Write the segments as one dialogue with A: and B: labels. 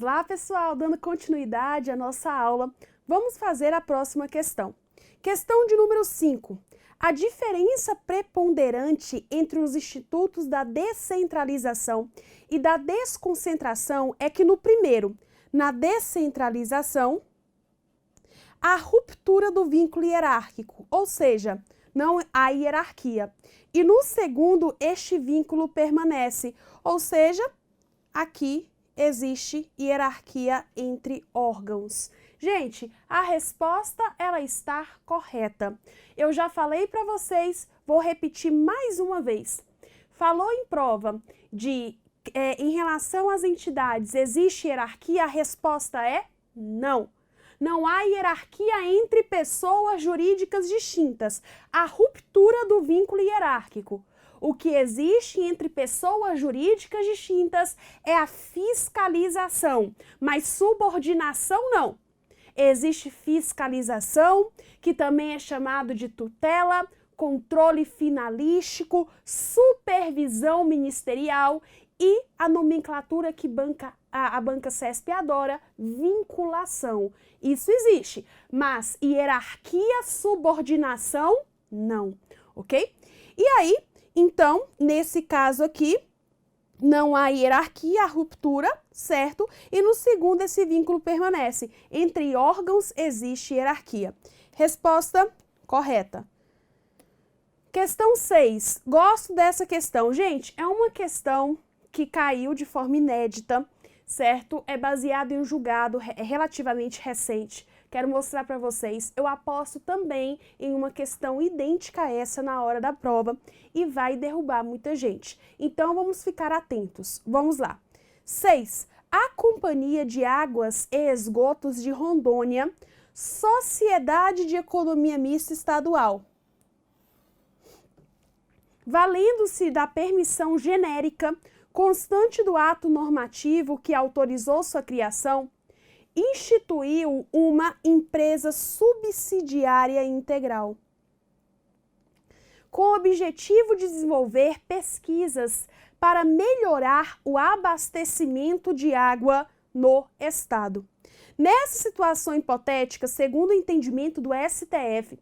A: lá, pessoal, dando continuidade à nossa aula, vamos fazer a próxima questão. Questão de número 5. A diferença preponderante entre os institutos da descentralização e da desconcentração é que no primeiro, na descentralização, há ruptura do vínculo hierárquico, ou seja, não há hierarquia. E no segundo, este vínculo permanece, ou seja, aqui existe hierarquia entre órgãos. Gente, a resposta ela está correta. Eu já falei para vocês, vou repetir mais uma vez. Falou em prova de em relação às entidades, existe hierarquia? A resposta é não. Não há hierarquia entre pessoas jurídicas distintas. Há ruptura do vínculo hierárquico. O que existe entre pessoas jurídicas distintas é a fiscalização, mas subordinação não. Existe fiscalização, que também é chamado de tutela, controle finalístico, supervisão ministerial e a nomenclatura que a banca CESP adora, vinculação. Isso existe, mas hierarquia, subordinação, não, ok? E aí, então, nesse caso aqui, não há hierarquia, há ruptura, certo? E no segundo, esse vínculo permanece. Entre órgãos existe hierarquia. Resposta correta. Questão 6. Gosto dessa questão. Gente, é uma questão que caiu de forma inédita, certo? É baseado em um julgado relativamente recente. Quero mostrar para vocês. Eu aposto também em uma questão idêntica a essa na hora da prova e vai derrubar muita gente. Então, vamos ficar atentos. Vamos lá. 6. A Companhia de Águas e Esgotos de Rondônia, Sociedade de Economia Mista Estadual, valendo-se da permissão genérica constante do ato normativo que autorizou sua criação, instituiu uma empresa subsidiária integral, com o objetivo de desenvolver pesquisas para melhorar o abastecimento de água no Estado. Nessa situação hipotética, segundo o entendimento do STF,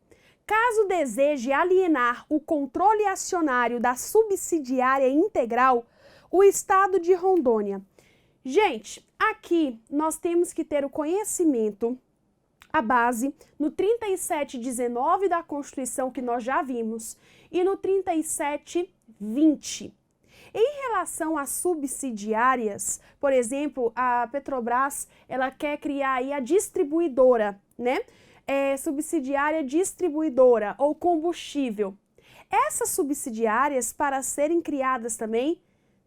A: caso deseje alienar o controle acionário da subsidiária integral, o Estado de Rondônia. Gente, aqui nós temos que ter o conhecimento, a base, no 3719 da Constituição, que nós já vimos, e no 3720. Em relação às subsidiárias, por exemplo, a Petrobras, ela quer criar aí a distribuidora, né? Subsidiária distribuidora ou combustível. Essas subsidiárias, para serem criadas também,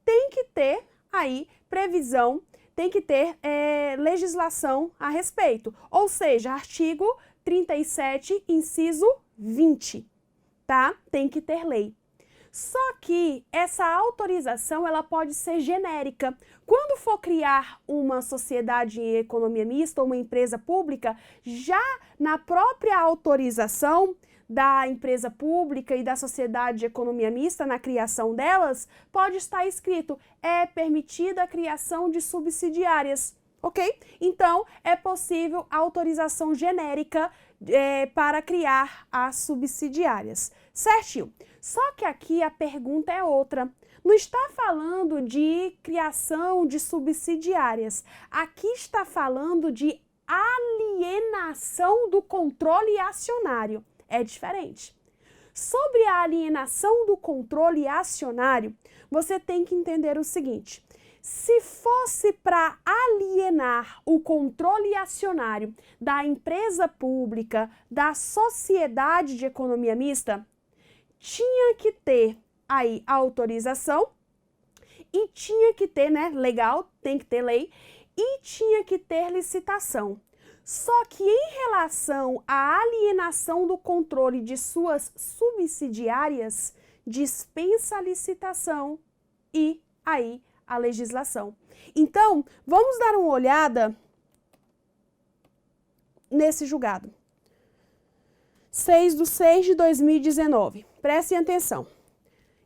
A: tem que ter aí previsão, tem que ter legislação a respeito. Ou seja, artigo 37, inciso 20, tá? Tem que ter lei. Só que essa autorização, ela pode ser genérica. Quando for criar uma sociedade em economia mista ou uma empresa pública, já na própria autorização da empresa pública e da sociedade de economia mista, na criação delas, pode estar escrito, é permitida a criação de subsidiárias, ok? Então, é possível autorização genérica para criar as subsidiárias, certinho? Só que aqui a pergunta é outra. Não está falando de criação de subsidiárias. Aqui está falando de alienação do controle acionário. É diferente. Sobre a alienação do controle acionário, você tem que entender o seguinte. Se fosse para alienar o controle acionário da empresa pública, da sociedade de economia mista, tinha que ter aí a autorização e tinha que ter, né, legal, tem que ter lei, e tinha que ter licitação. Só que em relação à alienação do controle de suas subsidiárias, dispensa a licitação e aí a legislação. Então, vamos dar uma olhada nesse julgado. 6/6/2019. Prestem atenção.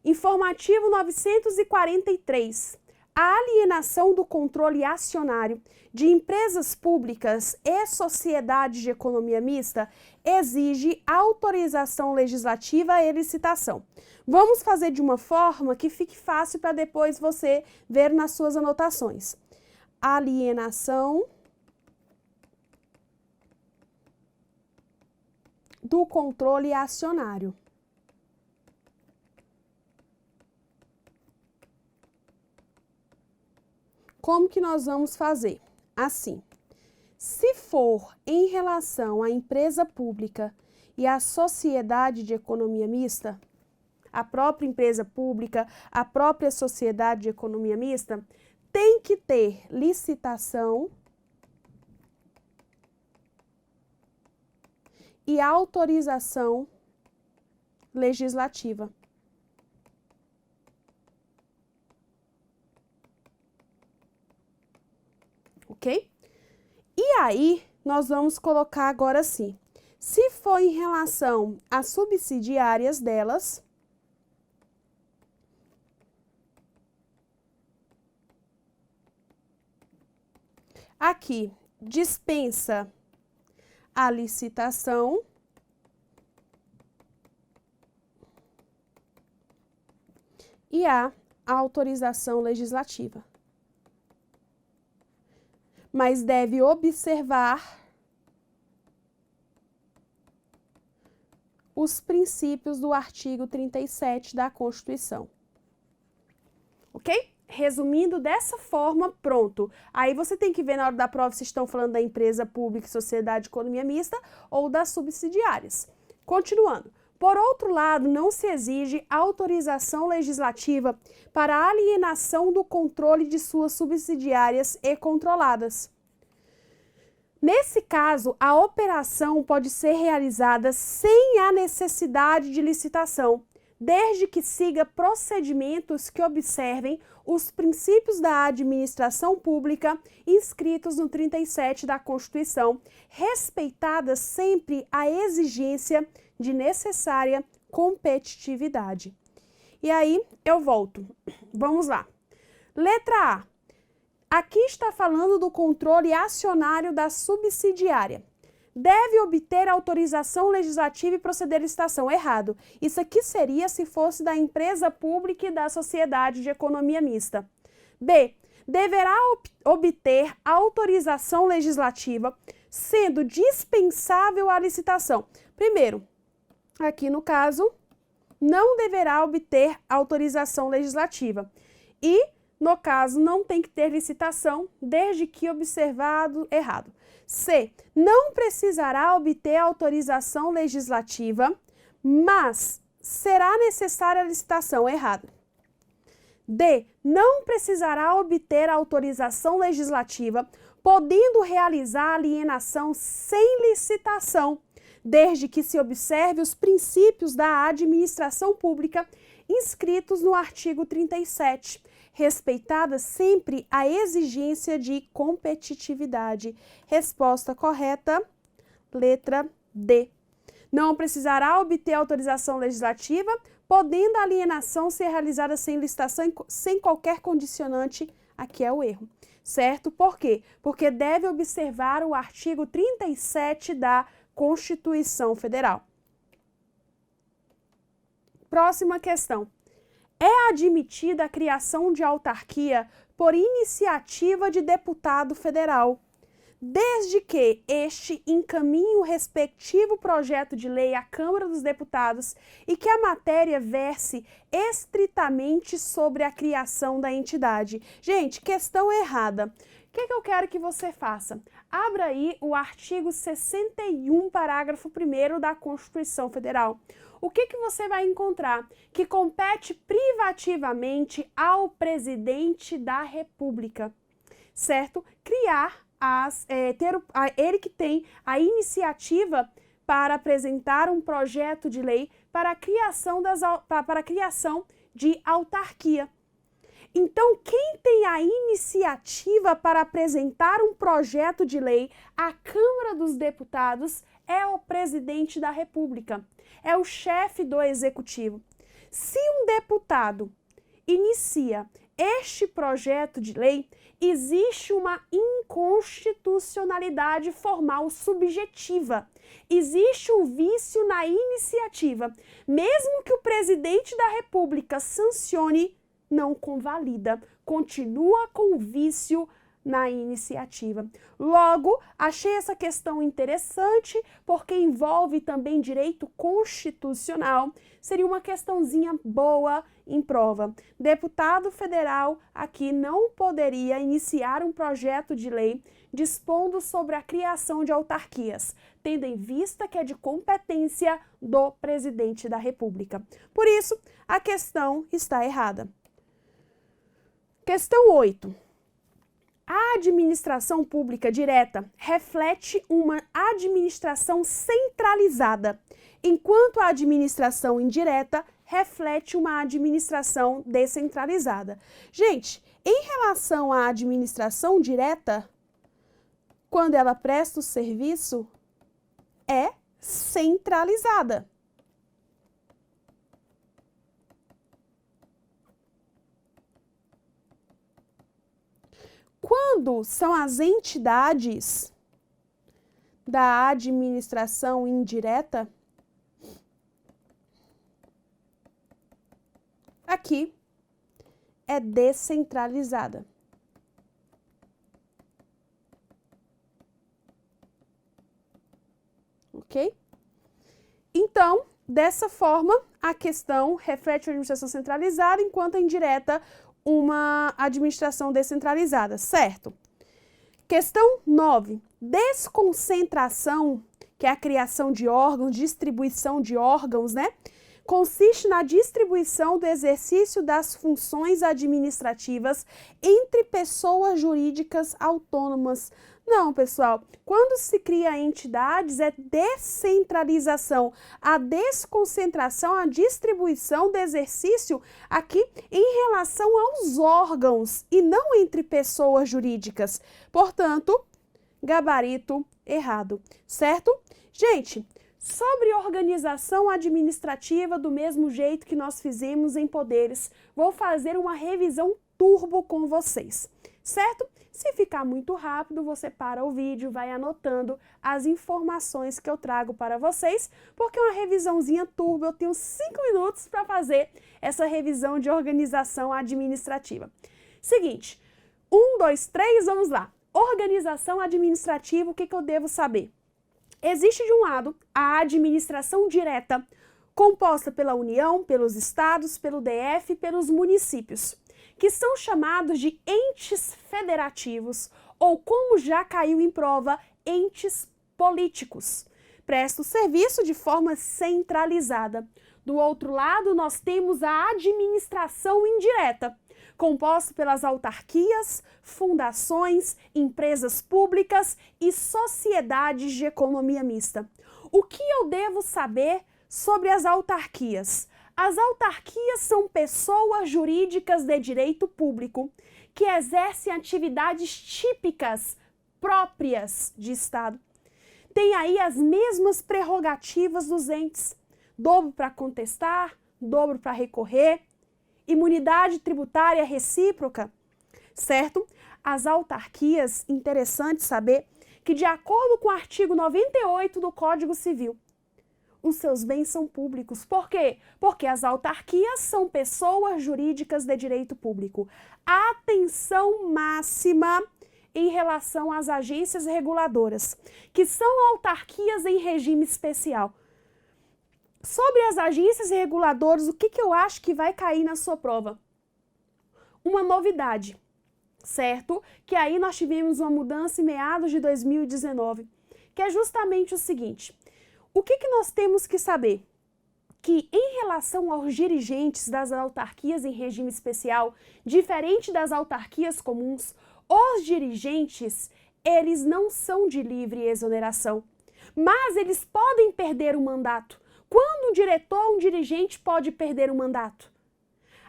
A: Informativo 943. A alienação do controle acionário de empresas públicas e sociedades de economia mista exige autorização legislativa e licitação. Vamos fazer de uma forma que fique fácil para depois você ver nas suas anotações. Alienação do controle acionário. Como que nós vamos fazer? Assim, se for em relação à empresa pública e à sociedade de economia mista, a própria empresa pública, a própria sociedade de economia mista, tem que ter licitação e autorização legislativa. Ok? E aí, nós vamos colocar agora assim, se for em relação às subsidiárias delas, aqui, dispensa a licitação e a autorização legislativa. Mas deve observar os princípios do artigo 37 da Constituição. Ok? Resumindo dessa forma, pronto. Aí você tem que ver na hora da prova se estão falando da empresa pública, sociedade de economia mista ou das subsidiárias. Continuando. Por outro lado, não se exige autorização legislativa para a alienação do controle de suas subsidiárias e controladas. Nesse caso, a operação pode ser realizada sem a necessidade de licitação, desde que siga procedimentos que observem os princípios da administração pública inscritos no 37 da Constituição, respeitada sempre a exigência de necessária competitividade. E aí, eu volto. Vamos lá. Letra A. Aqui está falando do controle acionário da subsidiária. Deve obter autorização legislativa e proceder à licitação. Errado. Isso aqui seria se fosse da empresa pública e da sociedade de economia mista. B. Deverá obter autorização legislativa, sendo dispensável a licitação. Primeiro, aqui no caso, não deverá obter autorização legislativa. E, no caso, não tem que ter licitação, desde que observado errado. C. Não precisará obter autorização legislativa, mas será necessária a licitação. Errado. D. Não precisará obter autorização legislativa, podendo realizar a alienação sem licitação, desde que se observe os princípios da administração pública inscritos no artigo 37, respeitada sempre a exigência de competitividade. Resposta correta, letra D. Não precisará obter autorização legislativa, podendo a alienação ser realizada sem licitação, sem qualquer condicionante. Aqui é o erro, certo? Por quê? Porque deve observar o artigo 37 da Constituição Federal. Próxima questão. É admitida a criação de autarquia por iniciativa de deputado federal, desde que este encaminhe o respectivo projeto de lei à Câmara dos Deputados e que a matéria verse estritamente sobre a criação da entidade. Gente, questão errada. O que eu quero que você faça? Abra aí o artigo 61, parágrafo 1º da Constituição Federal. O que você vai encontrar? Que compete privativamente ao presidente da República, certo? Criar ele que tem a iniciativa para apresentar um projeto de lei para a criação, para a criação de autarquia. Então, quem tem a iniciativa para apresentar um projeto de lei à Câmara dos Deputados é o presidente da República, é o chefe do Executivo. Se um deputado inicia este projeto de lei existe uma inconstitucionalidade formal subjetiva. Existe um vício na iniciativa. Mesmo que o presidente da República sancione, não convalida. Continua com o vício na iniciativa. Logo, achei essa questão interessante porque envolve também direito constitucional. Seria uma questãozinha boa em prova. Deputado federal aqui não poderia iniciar um projeto de lei dispondo sobre a criação de autarquias, tendo em vista que é de competência do presidente da República. Por isso, a questão está errada. Questão 8. A administração pública direta reflete uma administração centralizada, enquanto a administração indireta reflete uma administração descentralizada. Gente, em relação à administração direta, quando ela presta o serviço, é centralizada. Quando são as entidades da administração indireta, aqui é descentralizada. Ok? Então, dessa forma, a questão reflete a administração centralizada, enquanto a indireta uma administração descentralizada, certo? Questão 9. Desconcentração, que é a criação de órgãos, distribuição de órgãos, né? Consiste na distribuição do exercício das funções administrativas entre pessoas jurídicas autônomas. Não, pessoal, quando se cria entidades é descentralização. A desconcentração, a distribuição do exercício aqui em relação aos órgãos e não entre pessoas jurídicas. Portanto, gabarito errado, certo? Gente, sobre organização administrativa, do mesmo jeito que nós fizemos em poderes, vou fazer uma revisão turbo com vocês, certo? Se ficar muito rápido, você para o vídeo, vai anotando as informações que eu trago para vocês, porque uma revisãozinha turbo, eu tenho 5 minutos para fazer essa revisão de organização administrativa. Seguinte, 1, 2, 3, vamos lá. Organização administrativa, o que eu devo saber? Existe, de um lado, a administração direta, composta pela União, pelos estados, pelo DF e pelos municípios, que são chamados de entes federativos, ou, como já caiu em prova, entes políticos. Presta o serviço de forma centralizada. Do outro lado, nós temos a administração indireta, composta pelas autarquias, fundações, empresas públicas e sociedades de economia mista. O que eu devo saber sobre as autarquias? As autarquias são pessoas jurídicas de direito público que exercem atividades típicas próprias de Estado. Tem aí as mesmas prerrogativas dos entes: dobro para contestar, dobro para recorrer, imunidade tributária recíproca, certo? As autarquias, interessante saber que, de acordo com o artigo 98 do Código Civil, os seus bens são públicos. Por quê? Porque as autarquias são pessoas jurídicas de direito público. Atenção máxima em relação às agências reguladoras, que são autarquias em regime especial. Sobre as agências reguladoras, o que eu acho que vai cair na sua prova? Uma novidade, certo? Que aí nós tivemos uma mudança em meados de 2019, que é justamente o seguinte: o que nós temos que saber? Que em relação aos dirigentes das autarquias em regime especial, diferente das autarquias comuns, os dirigentes, eles não são de livre exoneração, mas eles podem perder o mandato. Quando um diretor, um dirigente pode perder o mandato?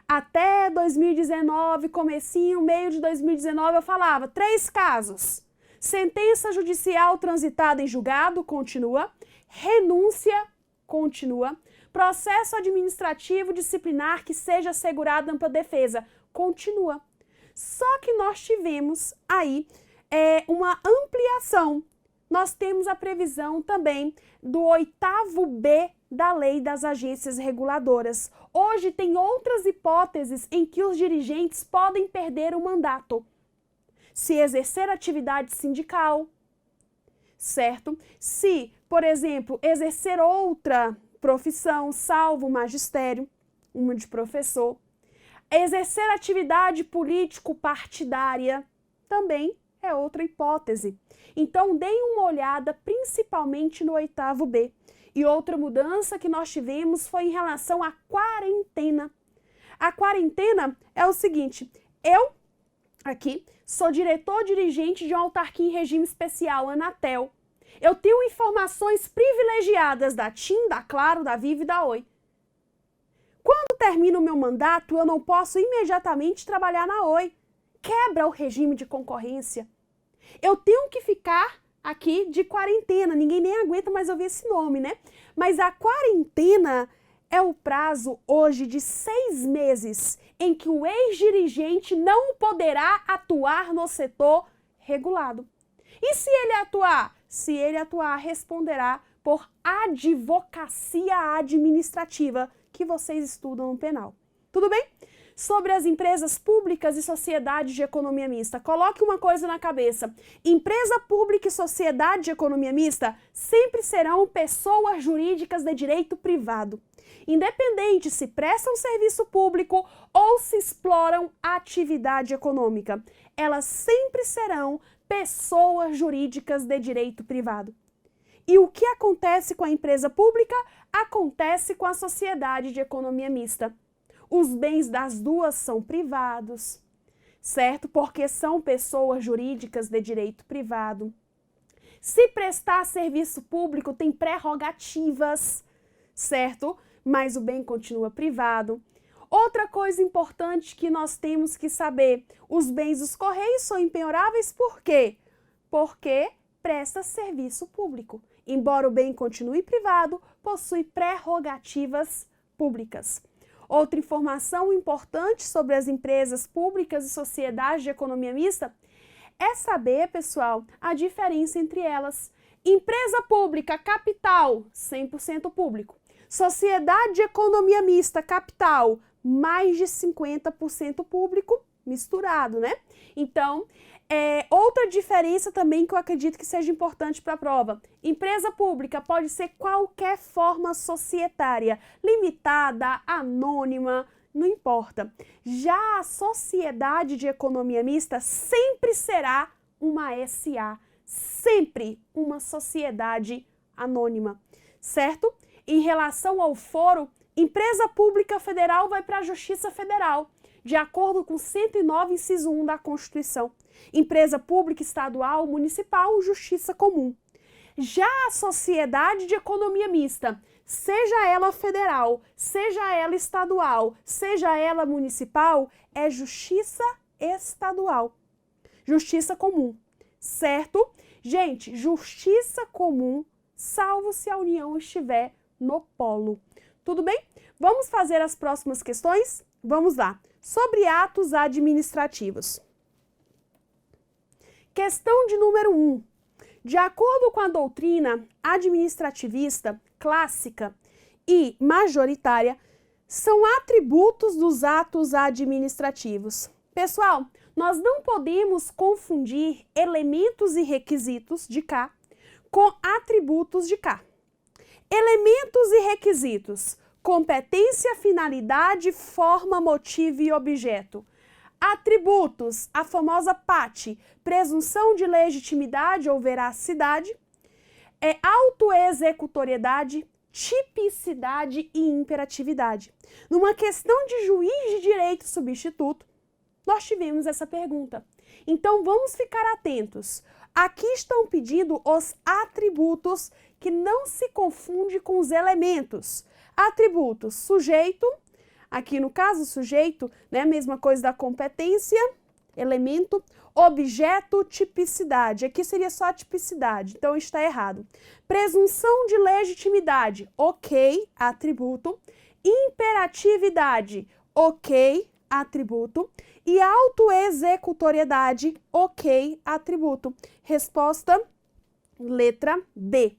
A: Até 2019, comecinho, meio de 2019, eu falava 3 casos. Sentença judicial transitada em julgado, continua. Renúncia, continua. Processo administrativo disciplinar que seja assegurada ampla defesa. Continua. Só que nós tivemos aí uma ampliação. Nós temos a previsão também do 8º B da Lei das Agências Reguladoras. Hoje tem outras hipóteses em que os dirigentes podem perder o mandato. Se exercer atividade sindical, certo? Se, por exemplo, exercer outra profissão, salvo o magistério, uma de professor. Exercer atividade político-partidária também é outra hipótese. Então, deem uma olhada principalmente no 8º B. E outra mudança que nós tivemos foi em relação à quarentena. A quarentena é o seguinte, eu, aqui, sou diretor-dirigente de uma autarquia em regime especial, Anatel. Eu tenho informações privilegiadas da TIM, da Claro, da Vivo e da Oi. Quando termina o meu mandato, eu não posso imediatamente trabalhar na Oi. Quebra o regime de concorrência. Eu tenho que ficar aqui de quarentena. Ninguém nem aguenta mais ouvir esse nome, né? Mas a quarentena é o prazo hoje de 6 meses em que o ex-dirigente não poderá atuar no setor regulado. E se ele atuar? Se ele atuar, responderá por advocacia administrativa, que vocês estudam no penal. Tudo bem? Sobre as empresas públicas e sociedades de economia mista, coloque uma coisa na cabeça. Empresa pública e sociedade de economia mista sempre serão pessoas jurídicas de direito privado, independente se prestam serviço público ou se exploram atividade econômica. Elas sempre serão pessoas jurídicas de direito privado. E o que acontece com a empresa pública, acontece com a sociedade de economia mista. Os bens das duas são privados, certo? Porque são pessoas jurídicas de direito privado. Se prestar serviço público, tem prerrogativas, certo? Mas o bem continua privado. Outra coisa importante que nós temos que saber, os bens dos Correios são impenhoráveis por quê? Porque presta serviço público. Embora o bem continue privado, possui prerrogativas públicas. Outra informação importante sobre as empresas públicas e sociedades de economia mista é saber, pessoal, a diferença entre elas. Empresa pública, capital, 100% público. Sociedade de economia mista, capital, mais de 50% público, misturado, né? Então, outra diferença também que eu acredito que seja importante para a prova. Empresa pública pode ser qualquer forma societária, limitada, anônima, não importa. Já a sociedade de economia mista sempre será uma SA, sempre uma sociedade anônima, certo? Em relação ao foro, empresa pública federal vai para a Justiça Federal, de acordo com 109, inciso 1 da Constituição. Empresa pública estadual, municipal, Justiça Comum. Já a sociedade de economia mista, seja ela federal, seja ela estadual, seja ela municipal, é Justiça Estadual. Justiça Comum, certo? Gente, Justiça Comum, salvo se a União estiver no polo. Tudo bem? Vamos fazer as próximas questões? Vamos lá. Sobre atos administrativos. Questão de número 1. De acordo com a doutrina administrativista, clássica e majoritária, são atributos dos atos administrativos. Pessoal, nós não podemos confundir elementos e requisitos de cá com atributos de cá. Elementos e requisitos: competência, finalidade, forma, motivo e objeto. Atributos: a famosa PAT, presunção de legitimidade ou veracidade, autoexecutoriedade, tipicidade e imperatividade. Numa questão de juiz de direito substituto, nós tivemos essa pergunta. Então, vamos ficar atentos. Aqui estão pedindo os atributos, que não se confunde com os elementos. Atributos: sujeito, aqui no caso sujeito, né, mesma coisa da competência, elemento, objeto, tipicidade. Aqui seria só tipicidade, então está errado. Presunção de legitimidade, ok, atributo. Imperatividade, ok, atributo. E autoexecutoriedade, ok, atributo. Resposta, letra B.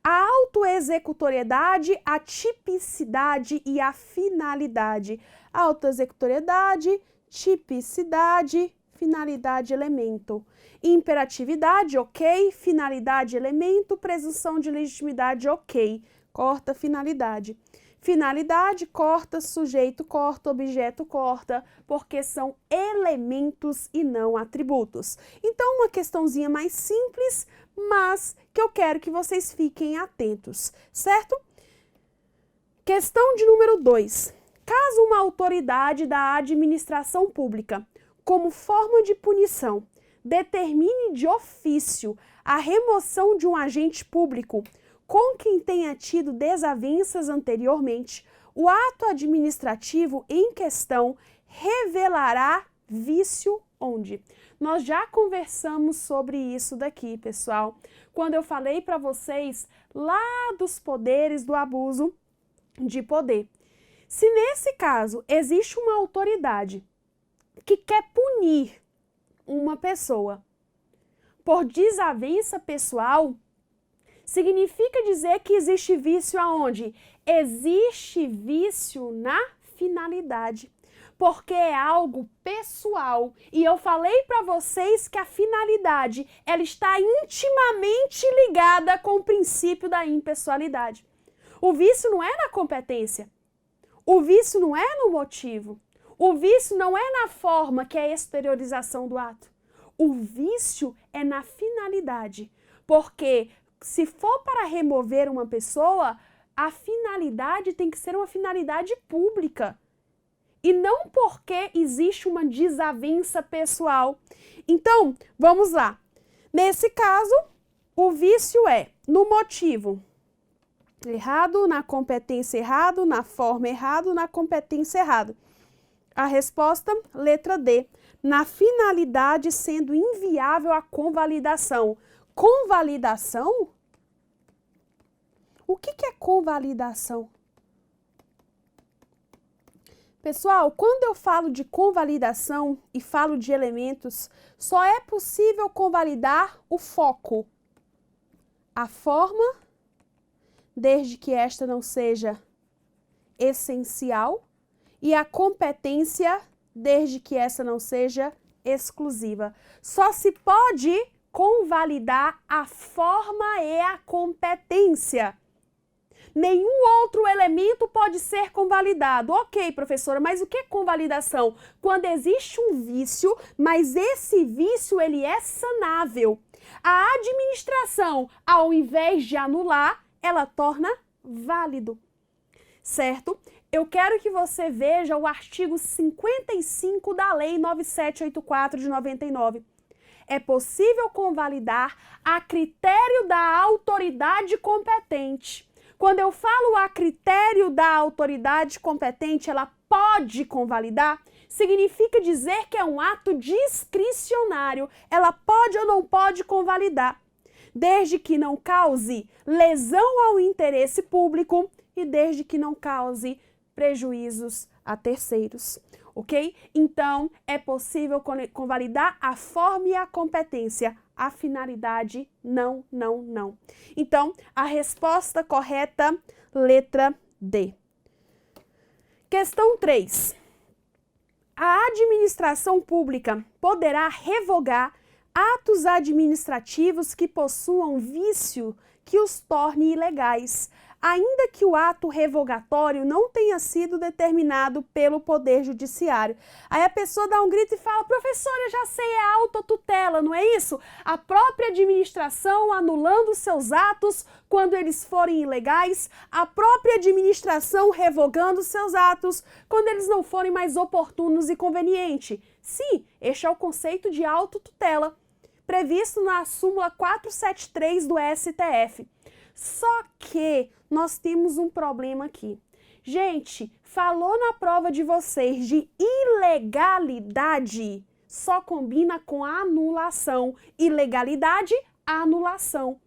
A: A autoexecutoriedade, a tipicidade e a finalidade. Autoexecutoriedade, tipicidade, finalidade, elemento. Imperatividade, ok. Finalidade, elemento. Presunção de legitimidade, ok. Corta, finalidade. Finalidade, corta, sujeito, corta, objeto, corta, porque são elementos e não atributos. Então, uma questãozinha mais simples, mas que eu quero que vocês fiquem atentos, certo? Questão de número 2. Caso uma autoridade da administração pública, como forma de punição, determine de ofício a remoção de um agente público com quem tenha tido desavenças anteriormente, o ato administrativo em questão revelará vício onde? Nós já conversamos sobre isso daqui, pessoal, quando eu falei para vocês lá dos poderes do abuso de poder. Se nesse caso existe uma autoridade que quer punir uma pessoa por desavença pessoal, significa dizer que existe vício aonde? Existe vício na finalidade, porque é algo pessoal. E eu falei para vocês que a finalidade, ela está intimamente ligada com o princípio da impessoalidade. O vício não é na competência, o vício não é no motivo, o vício não é na forma, que é a exteriorização do ato. O vício é na finalidade, porque se for para remover uma pessoa, a finalidade tem que ser uma finalidade pública. E não porque existe uma desavença pessoal. Então, vamos lá. Nesse caso, o vício é no motivo errado, na competência errado, na forma errado, na competência errado. A resposta, letra D. Na finalidade sendo inviável a convalidação. Convalidação? O que é convalidação? Pessoal, quando eu falo de convalidação e falo de elementos, só é possível convalidar o foco, a forma, desde que esta não seja essencial, e a competência, desde que essa não seja exclusiva. Só se pode convalidar a forma e a competência. Nenhum outro elemento pode ser convalidado. Ok, professora, mas o que é convalidação? Quando existe um vício, mas esse vício ele é sanável. A administração, ao invés de anular, ela torna válido, certo? Eu quero que você veja o artigo 55 da Lei 9784 de 99. É possível convalidar a critério da autoridade competente. Quando eu falo a critério da autoridade competente, ela pode convalidar, significa dizer que é um ato discricionário. Ela pode ou não pode convalidar, desde que não cause lesão ao interesse público e desde que não cause prejuízos a terceiros, ok? Então, é possível convalidar a forma e a competência. A finalidade, não, não, não. Então, a resposta correta, letra D. Questão 3. A administração pública poderá revogar atos administrativos que possuam vício que os torne ilegais, ainda que o ato revogatório não tenha sido determinado pelo Poder Judiciário. Aí a pessoa dá um grito e fala: professora, eu já sei, é autotutela, não é isso? A própria administração anulando seus atos quando eles forem ilegais, a própria administração revogando seus atos quando eles não forem mais oportunos e convenientes. Sim, este é o conceito de autotutela, previsto na súmula 473 do STF. Só que nós temos um problema aqui. Gente, falou na prova de vocês de ilegalidade, só combina com anulação. Ilegalidade, anulação.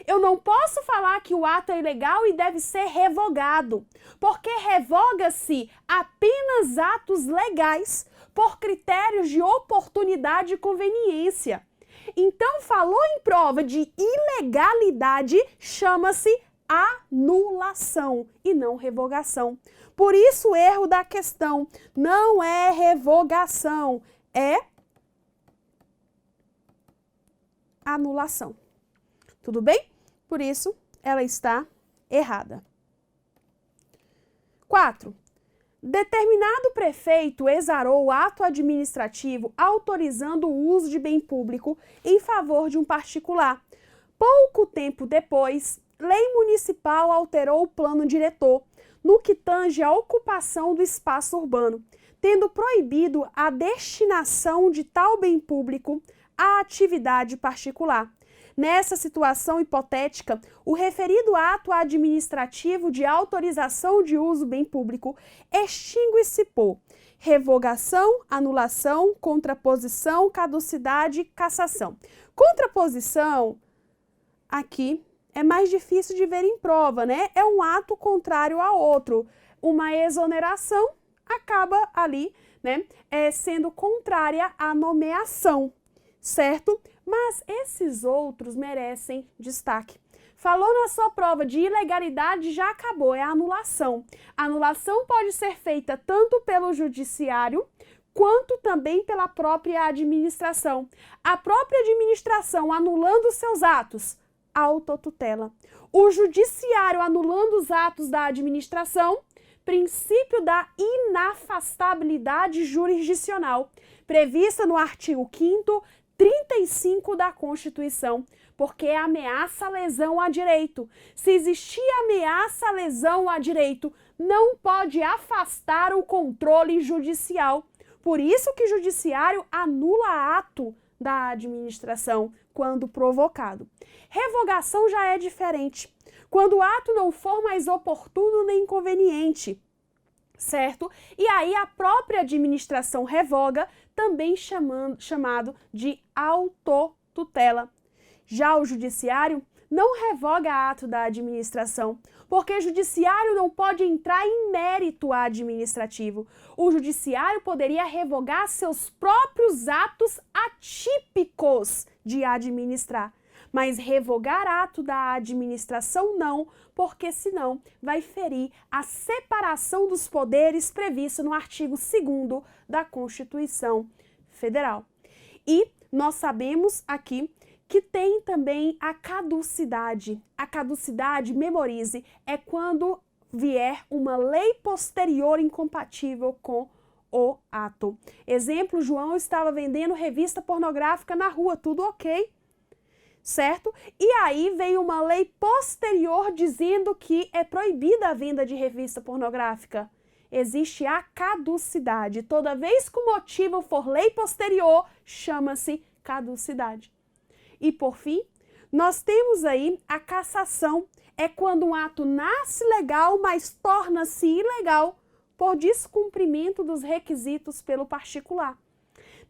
A: Eu não posso falar que o ato é ilegal e deve ser revogado, porque revoga-se apenas atos legais por critérios de oportunidade e conveniência. Então, falou em prova de ilegalidade, chama-se anulação e não revogação. Por isso, o erro da questão não é revogação, é anulação. Tudo bem? Por isso, ela está errada. 4. Determinado prefeito exarou o ato administrativo autorizando o uso de bem público em favor de um particular. Pouco tempo depois, lei municipal alterou o plano diretor no que tange à ocupação do espaço urbano, tendo proibido a destinação de tal bem público à atividade particular. Nessa situação hipotética, o referido ato administrativo de autorização de uso bem público extingue-se por revogação, anulação, contraposição, caducidade, cassação. Contraposição, aqui, é mais difícil de ver em prova, né? É um ato contrário a outro. Uma exoneração acaba ali, né, sendo contrária à nomeação, certo? Mas esses outros merecem destaque. Falou na sua prova de ilegalidade, já acabou, é a anulação. A anulação pode ser feita tanto pelo judiciário, quanto também pela própria administração. A própria administração anulando seus atos, autotutela. O judiciário anulando os atos da administração, princípio da inafastabilidade jurisdicional, prevista no artigo 5º, 35 da Constituição, porque é ameaça à lesão a direito. Se existir ameaça à lesão a direito, não pode afastar o controle judicial. Por isso que o judiciário anula ato da administração quando provocado. Revogação já é diferente, quando o ato não for mais oportuno nem conveniente, certo? E aí a própria administração revoga, também chamado de autotutela. Já o judiciário não revoga ato da administração, porque o judiciário não pode entrar em mérito administrativo. O judiciário poderia revogar seus próprios atos atípicos de administrar, mas revogar ato da administração não, porque senão vai ferir a separação dos poderes prevista no artigo 2º da Constituição Federal. E nós sabemos aqui que tem também a caducidade. A caducidade, memorize, é quando vier uma lei posterior incompatível com o ato. Exemplo, João estava vendendo revista pornográfica na rua, tudo ok, certo? E aí veio uma lei posterior dizendo que é proibida a venda de revista pornográfica. Existe a caducidade. Toda vez que o motivo for lei posterior, chama-se caducidade. E por fim, nós temos aí a cassação. É quando um ato nasce legal, mas torna-se ilegal por descumprimento dos requisitos pelo particular.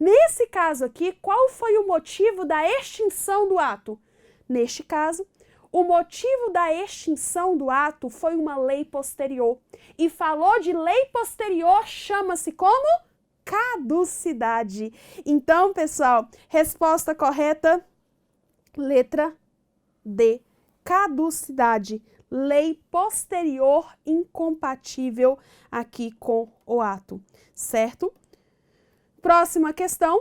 A: Nesse caso aqui, qual foi o motivo da extinção do ato? Neste caso, o motivo da extinção do ato foi uma lei posterior. E falou de lei posterior, chama-se como? Caducidade. Então, pessoal, resposta correta, letra D, caducidade. Lei posterior incompatível aqui com o ato, certo? Próxima questão.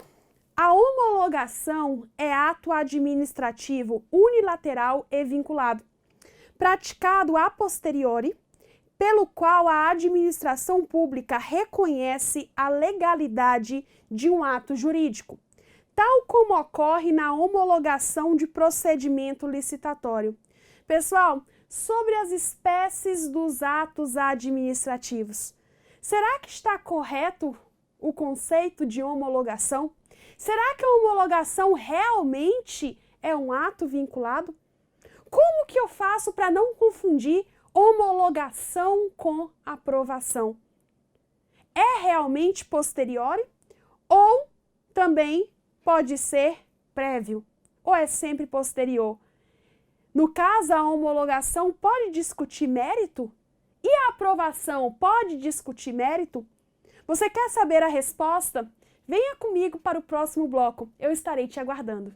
A: A homologação é ato administrativo unilateral e vinculado, praticado a posteriori, pelo qual a administração pública reconhece a legalidade de um ato jurídico, tal como ocorre na homologação de procedimento licitatório. Pessoal, sobre as espécies dos atos administrativos, será que está correto o conceito de homologação? Será que a homologação realmente é um ato vinculado? Como que eu faço para não confundir homologação com aprovação? É realmente posteriori ou também pode ser prévio ou é sempre posterior? No caso, a homologação pode discutir mérito? E a aprovação pode discutir mérito? Você quer saber a resposta? Venha comigo para o próximo bloco, eu estarei te aguardando.